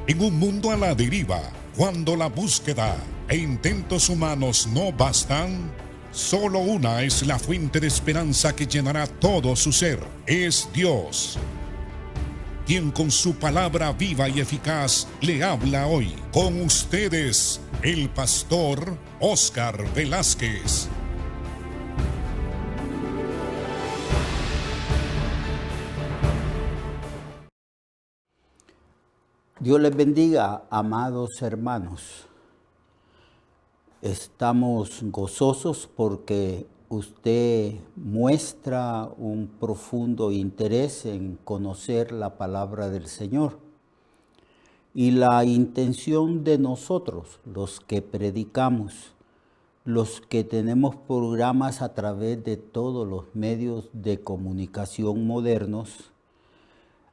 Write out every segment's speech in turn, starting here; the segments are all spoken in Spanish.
En un mundo a la deriva, cuando la búsqueda e intentos humanos no bastan, solo una es la fuente de esperanza que llenará todo su ser. Es Dios, quien con su palabra viva y eficaz le habla hoy. Con ustedes, el pastor Óscar Velázquez. Dios les bendiga, amados hermanos. Estamos gozosos porque usted muestra un profundo interés en conocer la palabra del Señor. Y la intención de nosotros, los que predicamos, los que tenemos programas a través de todos los medios de comunicación modernos,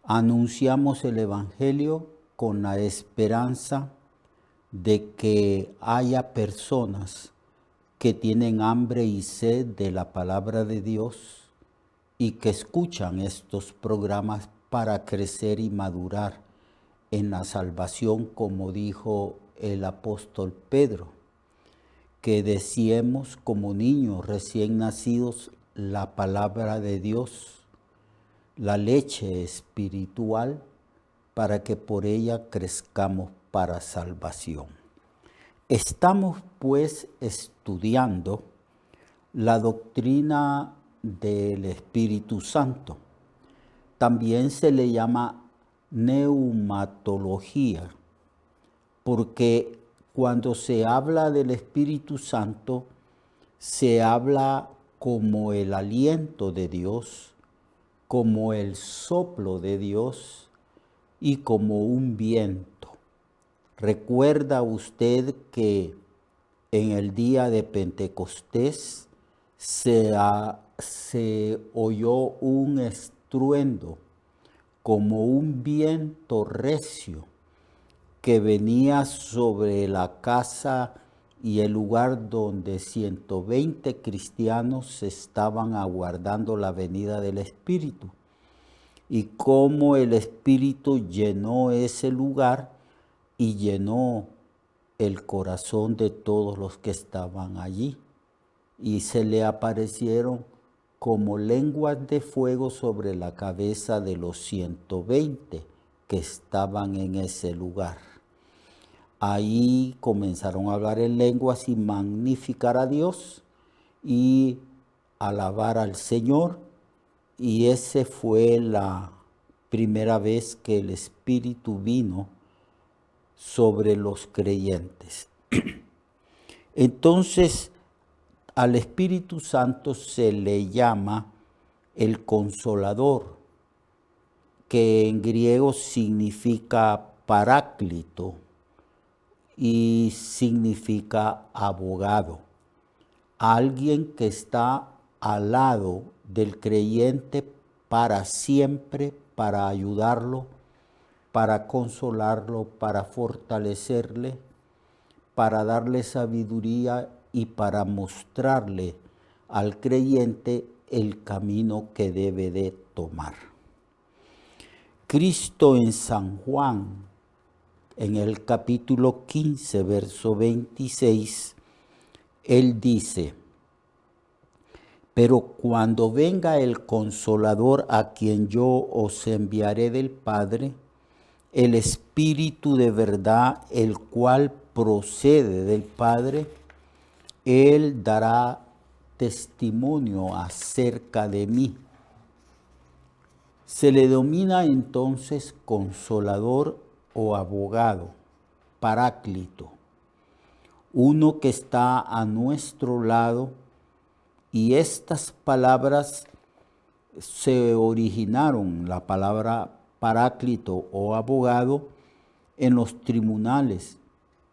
anunciamos el Evangelio con la esperanza de que haya personas que tienen hambre y sed de la palabra de Dios y que escuchan estos programas para crecer y madurar en la salvación, como dijo el apóstol Pedro, que deseemos como niños recién nacidos la palabra de Dios, la leche espiritual, para que por ella crezcamos para salvación. Estamos pues estudiando la doctrina del Espíritu Santo. También se le llama neumatología, porque cuando se habla del Espíritu Santo, se habla como el aliento de Dios, como el soplo de Dios y como un viento. ¿Recuerda usted que en el día de Pentecostés se oyó un estruendo como un viento recio que venía sobre la casa y el lugar donde 120 cristianos estaban aguardando la venida del Espíritu? Y cómo el Espíritu llenó ese lugar y llenó el corazón de todos los que estaban allí. Y se le aparecieron como lenguas de fuego sobre la cabeza de los 120 que estaban en ese lugar. Ahí comenzaron a hablar en lenguas y magnificar a Dios y alabar al Señor. Y esa fue la primera vez que el Espíritu vino sobre los creyentes. Entonces, al Espíritu Santo se le llama el Consolador, que en griego significa paráclito y significa abogado. Alguien que está al lado del creyente para siempre, para ayudarlo, para consolarlo, para fortalecerle, para darle sabiduría y para mostrarle al creyente el camino que debe de tomar. Cristo en San Juan, en el capítulo 15, verso 26, Él dice: pero cuando venga el Consolador, a quien yo os enviaré del Padre, el Espíritu de verdad, el cual procede del Padre, Él dará testimonio acerca de mí. Se le denomina entonces Consolador o abogado, paráclito, uno que está a nuestro lado. Y estas palabras se originaron, la palabra paráclito o abogado, en los tribunales,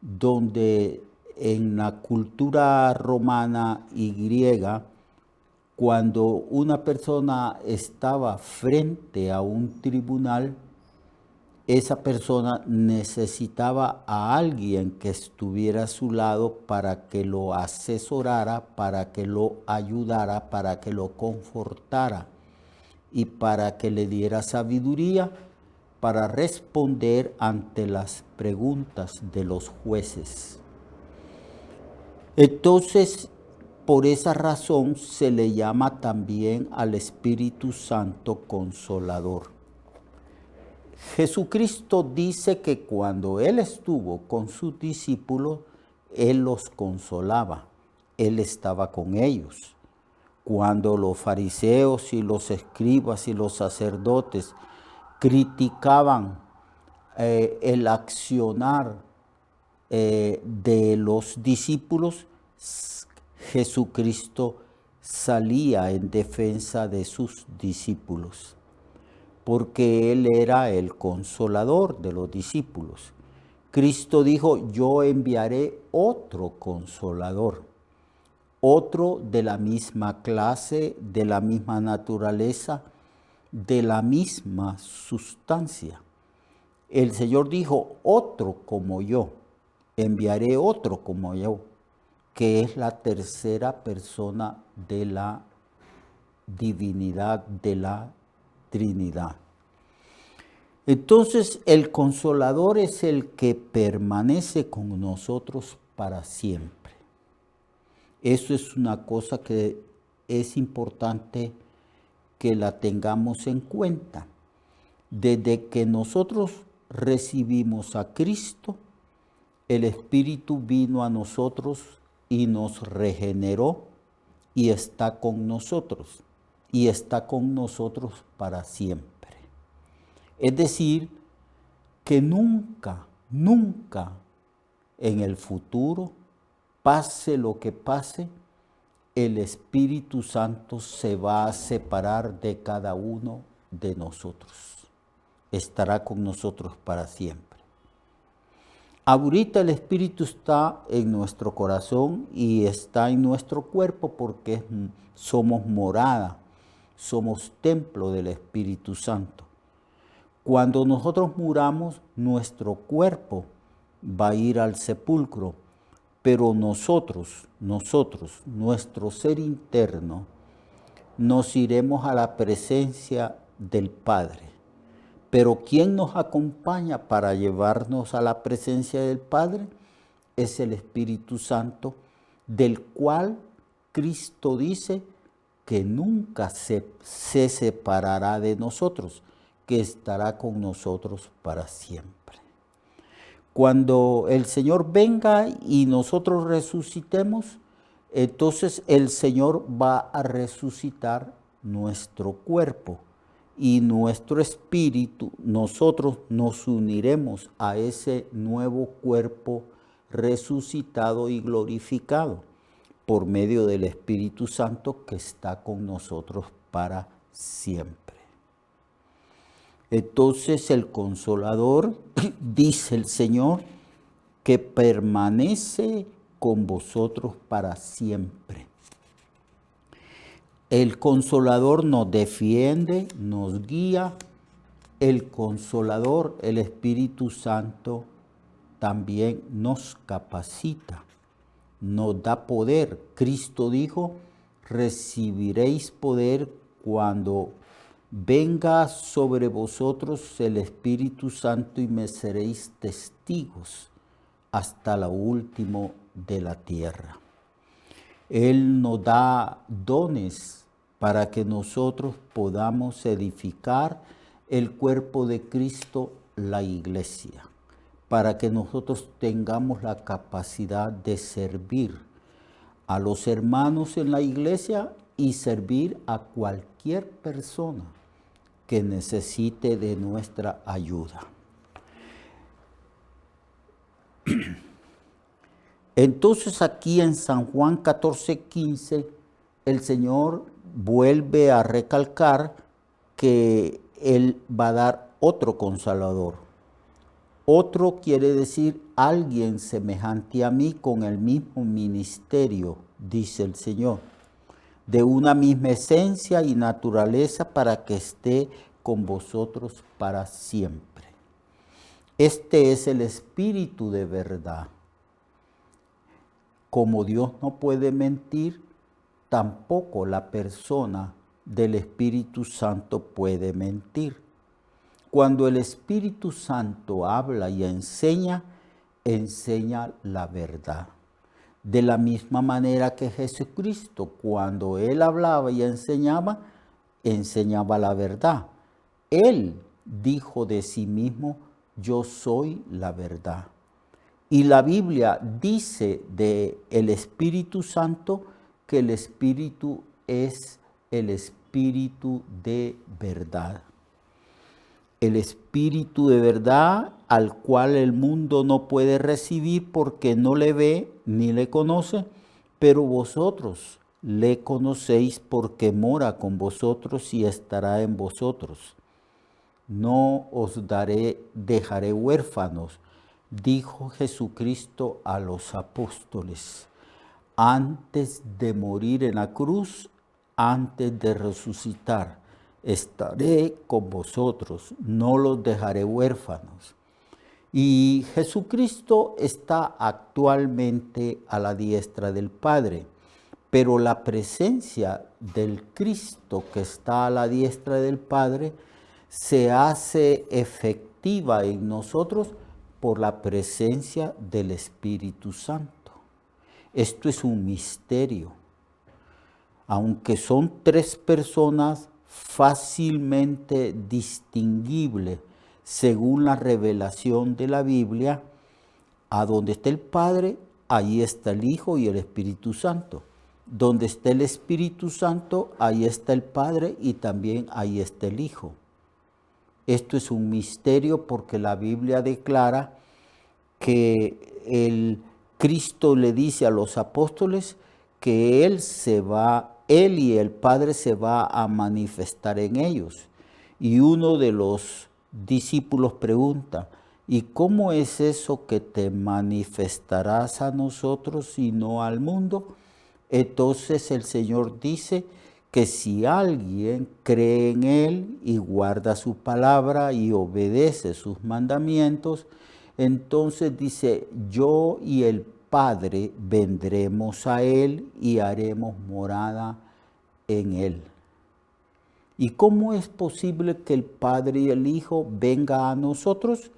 donde en la cultura romana y griega, cuando una persona estaba frente a un tribunal, esa persona necesitaba a alguien que estuviera a su lado para que lo asesorara, para que lo ayudara, para que lo confortara y para que le diera sabiduría para responder ante las preguntas de los jueces. Entonces, por esa razón se le llama también al Espíritu Santo Consolador. Jesucristo dice que cuando Él estuvo con sus discípulos, Él los consolaba, Él estaba con ellos. Cuando los fariseos y los escribas y los sacerdotes criticaban el accionar de los discípulos, Jesucristo salía en defensa de sus discípulos, porque Él era el consolador de los discípulos. Cristo dijo, yo enviaré otro consolador, otro de la misma clase, de la misma naturaleza, de la misma sustancia. El Señor dijo, otro como yo, enviaré otro como yo, que es la tercera persona de la divinidad, de la Trinidad. Entonces, el Consolador es el que permanece con nosotros para siempre. Eso es una cosa que es importante que la tengamos en cuenta. Desde que nosotros recibimos a Cristo, el Espíritu vino a nosotros y nos regeneró y está con nosotros. Y está con nosotros para siempre. Es decir, que nunca, nunca en el futuro, pase lo que pase, el Espíritu Santo se va a separar de cada uno de nosotros. Estará con nosotros para siempre. Ahorita el Espíritu está en nuestro corazón y está en nuestro cuerpo porque somos morada, somos templo del Espíritu Santo. Cuando nosotros muramos, nuestro cuerpo va a ir al sepulcro, pero nosotros, nuestro ser interno, nos iremos a la presencia del Padre. Pero ¿quién nos acompaña para llevarnos a la presencia del Padre? Es el Espíritu Santo, del cual Cristo dice que nunca se separará de nosotros, que estará con nosotros para siempre. Cuando el Señor venga y nosotros resucitemos, entonces el Señor va a resucitar nuestro cuerpo y nuestro espíritu, nosotros nos uniremos a ese nuevo cuerpo resucitado y glorificado por medio del Espíritu Santo que está con nosotros para siempre. Entonces el Consolador, dice el Señor, que permanece con vosotros para siempre. El Consolador nos defiende, nos guía. El Consolador, el Espíritu Santo, también nos capacita, nos da poder. Cristo dijo, recibiréis poder cuando venga sobre vosotros el Espíritu Santo y me seréis testigos hasta lo último de la tierra. Él nos da dones para que nosotros podamos edificar el cuerpo de Cristo, la iglesia, para que nosotros tengamos la capacidad de servir a los hermanos en la iglesia y servir a cualquier persona que necesite de nuestra ayuda. Entonces aquí en San Juan 14:15, el Señor vuelve a recalcar que Él va a dar otro Consolador. Otro quiere decir alguien semejante a mí con el mismo ministerio, dice el Señor, de una misma esencia y naturaleza para que esté con vosotros para siempre. Este es el Espíritu de verdad. Como Dios no puede mentir, tampoco la persona del Espíritu Santo puede mentir. Cuando el Espíritu Santo habla y enseña, enseña la verdad. De la misma manera que Jesucristo, cuando Él hablaba y enseñaba, enseñaba la verdad. Él dijo de sí mismo, yo soy la verdad. Y la Biblia dice de el Espíritu Santo que el Espíritu es el Espíritu de verdad. El Espíritu de verdad al cual el mundo no puede recibir porque no le ve ni le conoce, pero vosotros le conocéis porque mora con vosotros y estará en vosotros. No os dejaré huérfanos, dijo Jesucristo a los apóstoles, antes de morir en la cruz, antes de resucitar. Estaré con vosotros, no los dejaré huérfanos. Y Jesucristo está actualmente a la diestra del Padre, pero la presencia del Cristo que está a la diestra del Padre se hace efectiva en nosotros por la presencia del Espíritu Santo. Esto es un misterio. Aunque son tres personas fácilmente distinguibles según la revelación de la Biblia, a donde está el Padre, ahí está el Hijo y el Espíritu Santo. Donde está el Espíritu Santo, ahí está el Padre y también ahí está el Hijo. Esto es un misterio porque la Biblia declara que el Cristo le dice a los apóstoles que Él y el Padre se va a manifestar en ellos. Y uno de los discípulos pregunta, ¿y cómo es eso que te manifestarás a nosotros y no al mundo? Entonces el Señor dice que si alguien cree en Él y guarda su palabra y obedece sus mandamientos, entonces dice, yo y el Padre vendremos a Él y haremos morada en Él. ¿Y cómo es posible que el Padre y el Hijo vengan a nosotros?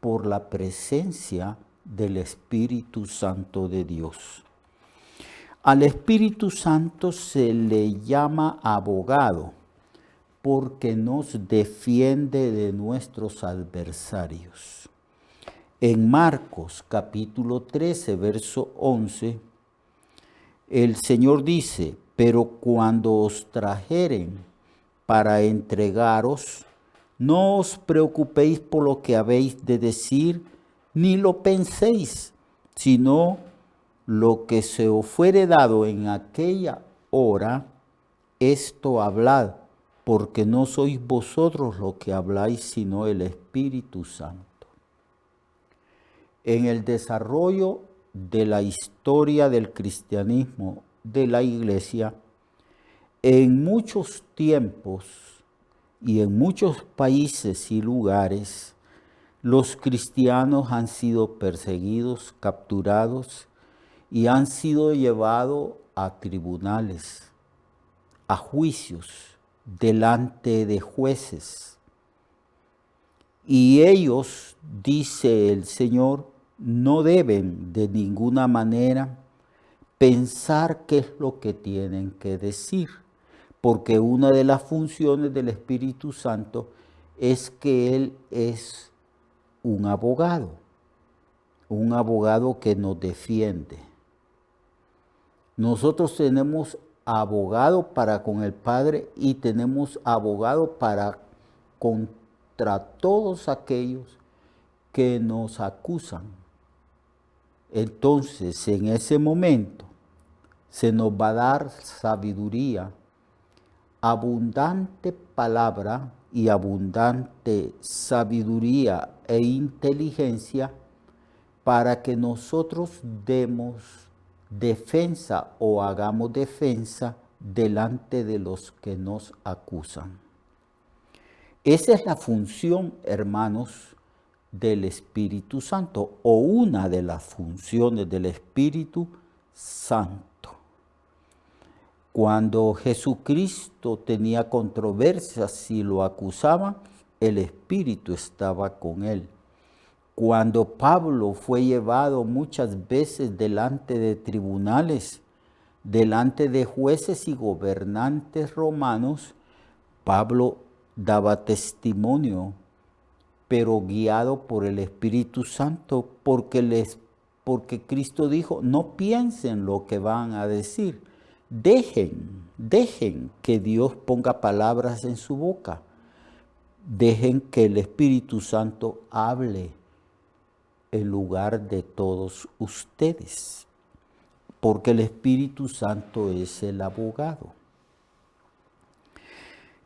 Por la presencia del Espíritu Santo de Dios. Al Espíritu Santo se le llama abogado porque nos defiende de nuestros adversarios. En Marcos capítulo 13, verso 11, el Señor dice, pero cuando os trajeren para entregaros, no os preocupéis por lo que habéis de decir, ni lo penséis, sino lo que se os fuere dado en aquella hora, esto hablad, porque no sois vosotros los que habláis, sino el Espíritu Santo. En el desarrollo de la historia del cristianismo de la Iglesia, en muchos tiempos y en muchos países y lugares, los cristianos han sido perseguidos, capturados y han sido llevados a tribunales, a juicios, delante de jueces. Y ellos, dice el Señor, no deben de ninguna manera pensar qué es lo que tienen que decir, porque una de las funciones del Espíritu Santo es que Él es un abogado que nos defiende. Nosotros tenemos abogado para con el Padre y tenemos abogado para contra todos aquellos que nos acusan. Entonces, en ese momento, se nos va a dar sabiduría, abundante palabra y abundante sabiduría e inteligencia para que nosotros demos defensa o hagamos defensa delante de los que nos acusan. Esa es la función, hermanos, del Espíritu Santo, o una de las funciones del Espíritu Santo. Cuando Jesucristo tenía controversias si lo acusaban, el Espíritu estaba con él. Cuando Pablo fue llevado muchas veces delante de tribunales, delante de jueces y gobernantes romanos, Pablo daba testimonio, pero guiado por el Espíritu Santo, porque Cristo dijo, no piensen lo que van a decir, dejen que Dios ponga palabras en su boca, dejen que el Espíritu Santo hable en lugar de todos ustedes, porque el Espíritu Santo es el abogado.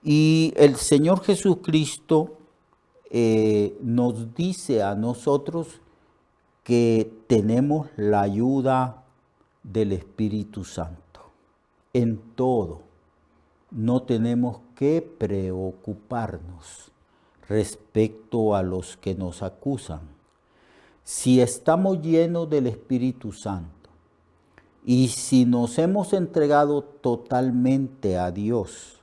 Y el Señor Jesucristo nos dice a nosotros que tenemos la ayuda del Espíritu Santo en todo. No tenemos que preocuparnos respecto a los que nos acusan. Si estamos llenos del Espíritu Santo y si nos hemos entregado totalmente a Dios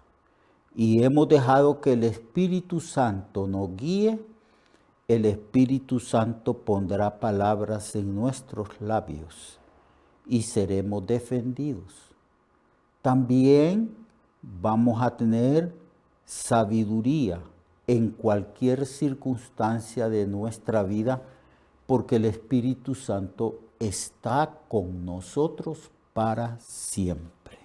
y hemos dejado que el Espíritu Santo nos guíe, el Espíritu Santo pondrá palabras en nuestros labios y seremos defendidos. También vamos a tener sabiduría en cualquier circunstancia de nuestra vida, porque el Espíritu Santo está con nosotros para siempre.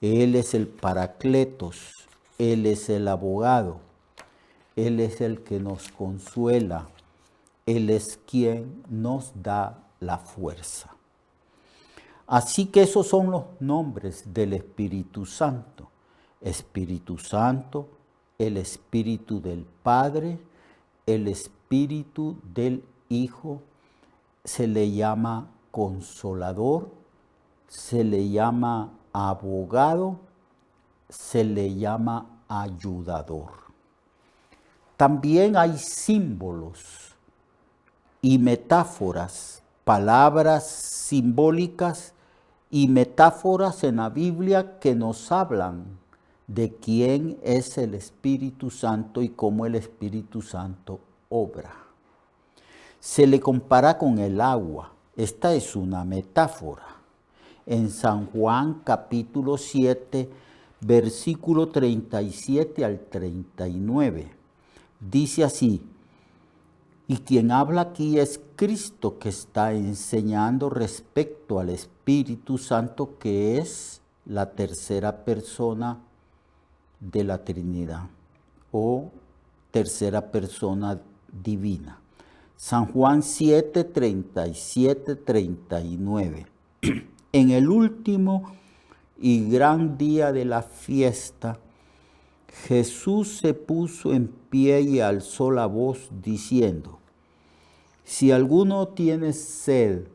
Él es el Paracletos, Él es el abogado, Él es el que nos consuela, Él es quien nos da la fuerza. Así que esos son los nombres del Espíritu Santo. Espíritu Santo, el Espíritu del Padre, el Espíritu del Hijo, se le llama Consolador, se le llama Abogado, se le llama Ayudador. También hay símbolos y metáforas, palabras simbólicas y metáforas en la Biblia que nos hablan de quién es el Espíritu Santo y cómo el Espíritu Santo obra. Se le compara con el agua. Esta es una metáfora. En San Juan capítulo 7, versículo 37 al 39. Dice así: y quien habla aquí es Cristo, que está enseñando respecto al Espíritu Santo, que es la tercera persona de la Trinidad o tercera persona divina. San Juan 7, 37, 39. En el último y gran día de la fiesta, Jesús se puso en pie y alzó la voz diciendo: si alguno tiene sed,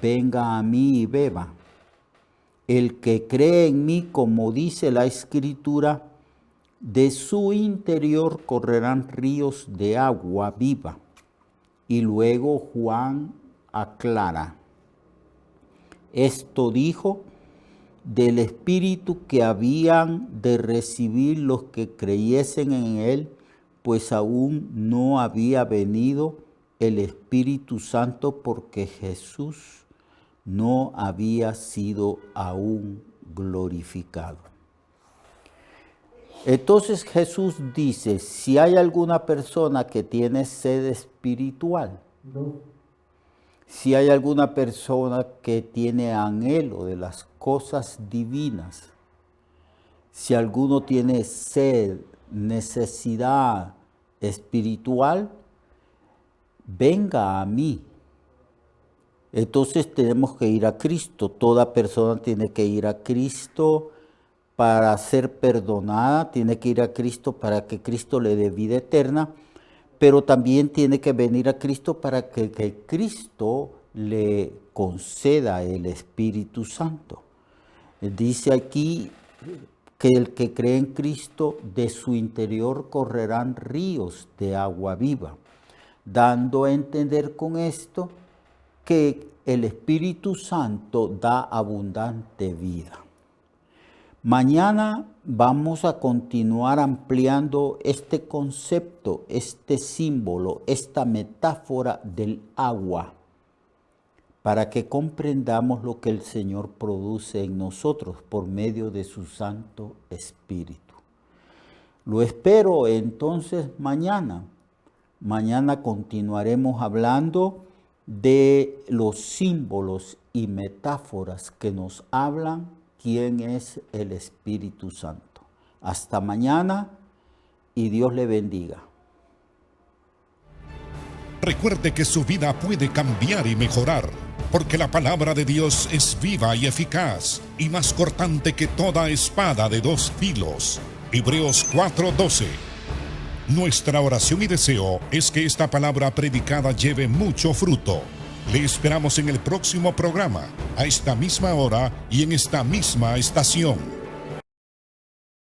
venga a mí y beba. El que cree en mí, como dice la Escritura, de su interior correrán ríos de agua viva. Y luego Juan aclara: esto dijo del Espíritu que habían de recibir los que creyesen en él, pues aún no había venido el Espíritu Santo, porque Jesús no había sido aún glorificado. Entonces Jesús dice: si hay alguna persona que tiene sed espiritual, si hay alguna persona que tiene anhelo de las cosas divinas, si alguno tiene sed, necesidad espiritual, venga a mí. Entonces tenemos que ir a Cristo. Toda persona tiene que ir a Cristo para ser perdonada, tiene que ir a Cristo para que Cristo le dé vida eterna, pero también tiene que venir a Cristo para que Cristo le conceda el Espíritu Santo. Dice aquí que el que cree en Cristo, de su interior correrán ríos de agua viva, dando a entender con esto que el Espíritu Santo da abundante vida. Mañana vamos a continuar ampliando este concepto, este símbolo, esta metáfora del agua, para que comprendamos lo que el Señor produce en nosotros por medio de su Santo Espíritu. Lo espero entonces mañana. Mañana continuaremos hablando de los símbolos y metáforas que nos hablan quién es el Espíritu Santo. Hasta mañana y Dios le bendiga. Recuerde que su vida puede cambiar y mejorar, porque la palabra de Dios es viva y eficaz, y más cortante que toda espada de dos filos. Hebreos 4:12. Nuestra oración y deseo es que esta palabra predicada lleve mucho fruto. Le esperamos en el próximo programa, a esta misma hora y en esta misma estación.